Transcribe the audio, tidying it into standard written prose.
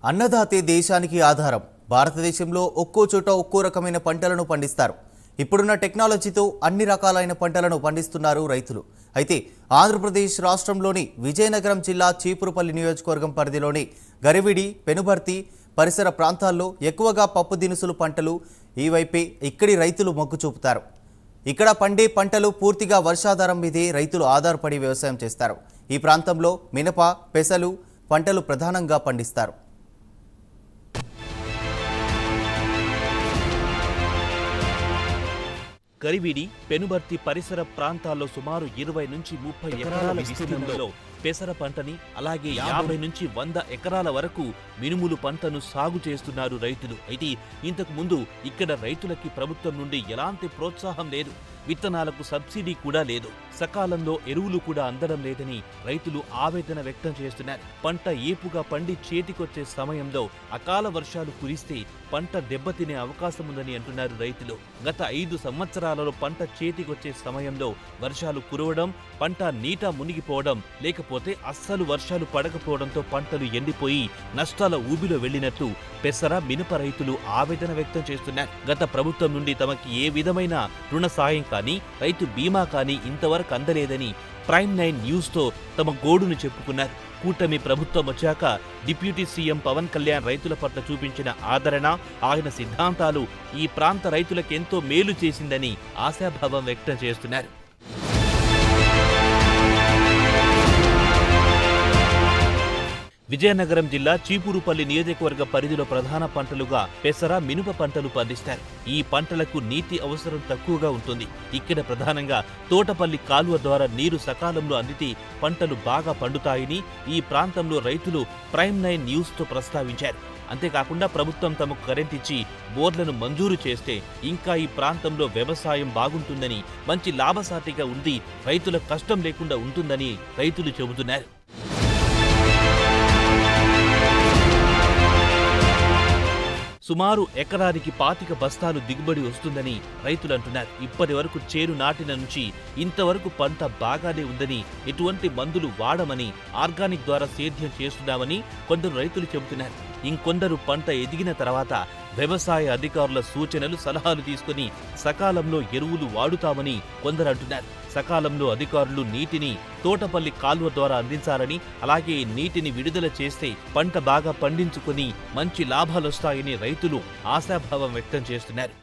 అన్నదాతే దేశానికి ఆధారం. భారతదేశంలో ఒక్కో చోట ఒక్కో రకమైన పంటలను పండిస్తారు. ఇప్పుడున్న టెక్నాలజీతో అన్ని రకాలైన పంటలను పండిస్తున్నారు రైతులు. అయితే ఆంధ్రప్రదేశ్ రాష్ట్రంలోని విజయనగరం జిల్లా చీపురుపల్లి నియోజకవర్గం పరిధిలోని గరివిడి, పెనుబర్తి పరిసర ప్రాంతాల్లో ఎక్కువగా పప్పు దినుసులు పంటలు ఈ వైపే ఇక్కడి రైతులు మొగ్గు చూపుతారు. ఇక్కడ పండే పంటలు పూర్తిగా వర్షాధారం మీదే రైతులు ఆధారపడి వ్యవసాయం చేస్తారు. ఈ ప్రాంతంలో మినప, పెసలు పంటలు ప్రధానంగా పండిస్తారు. గరివిడి, పెనుబర్తి పరిసర ప్రాంతాల్లో సుమారు 20 నుంచి 30 ఎకరాల విస్తీర్ణంలో పెసర పంటని, అలాగే 50 నుంచి 100 ఎకరాల వరకు మినుములు పంటను సాగు చేస్తున్నారు రైతులు. అయితే ఇంతకు ముందు ఇక్కడ రైతులకి ప్రభుత్వం నుండి ఎలాంటి ప్రోత్సాహం లేదు, విత్తనాలకు సబ్సిడీ కూడా లేదు, సకాలంలో ఎరువులు కూడా అందడం లేదని రైతులు ఆవేదన వ్యక్తం చేస్తున్నారు. పంట ఏపుగా పండి చేతికొచ్చే సమయంలో అకాల వర్షాలు కురిస్తే పంట దెబ్బతినే అవకాశం ఉందని అంటున్నారు రైతులు. గత 5 సంవత్సరాలలో పంట చేతికొచ్చే సమయంలో వర్షాలు కురవడం, పంట నీట మునిగిపోవడం, లేకపోతే అస్సలు వర్షాలు పడకపోవడంతో పంటలు ఎండిపోయి నష్టాల ఊబిలో వెళ్లినట్లు పెసర, మినప రైతులు ఆవేదన వ్యక్తం చేస్తున్నారు. గత ప్రభుత్వం నుండి తమకి ఏ విధమైన రుణ సాయం కానీ, రైతు బీమా కానీ ఇంతవరకు అందలేదని ప్రైమ్ 9 న్యూస్తో తమ గోడును చెప్పుకున్నారు. కూటమి ప్రభుత్వం వచ్చాక డిప్యూటీ సీఎం పవన్ కళ్యాణ్ రైతుల పట్ల చూపించిన ఆదరణ, ఆయన సిద్ధాంతాలు ఈ ప్రాంత రైతులకెంతో మేలు చేసిందని ఆశాభావం వ్యక్తం చేస్తున్నారు. విజయనగరం జిల్లా చీపురుపల్లి నియోజకవర్గ పరిధిలో ప్రధాన పంటలుగా పెసర, మినుప పంటలు పండిస్తారు. ఈ పంటలకు నీటి అవసరం తక్కువగా ఉంటుంది. ఇక్కడ ప్రధానంగా తోటపల్లి కాలువ ద్వారా నీరు సకాలంలో అందితే పంటలు బాగా పండుతాయని ఈ ప్రాంతంలో రైతులు ప్రైమ్ 9 న్యూస్తో ప్రస్తావించారు. అంతేకాకుండా ప్రభుత్వం తమకు కరెంట్ ఇచ్చి బోర్లను మంజూరు చేస్తే ఇంకా ఈ ప్రాంతంలో వ్యవసాయం బాగుంటుందని, మంచి లాభసాటిగా ఉంది, రైతుల కష్టం లేకుండా ఉంటుందని రైతులు చెబుతున్నారు. సుమారు ఎకరానికి 25 బస్తాలు దిగుబడి వస్తుందని రైతులు అంటున్నారు. ఇప్పటి వరకు చేను నాటిన నుంచి ఇంతవరకు పంట బాగానే ఉందని, ఎటువంటి మందులు వాడమని, ఆర్గానిక్ ద్వారా సేద్యం చేస్తున్నామని కొందరు రైతులు చెబుతున్నారు. ఇంకొందరు పంట ఎదిగిన తర్వాత వ్యవసాయ అధికారుల సూచనలు, సలహాలు తీసుకుని సకాలంలో ఎరువులు వాడుతామని కొందరు అంటున్నారు. సకాలంలో అధికారులు నీటిని తోటపల్లి కాలువ ద్వారా అందించాలని, అలాగే నీటిని విడుదల చేస్తే పంట బాగా పండించుకుని మంచి లాభాలొస్తాయని రైతులు ఆశాభావం వ్యక్తం చేస్తున్నారు.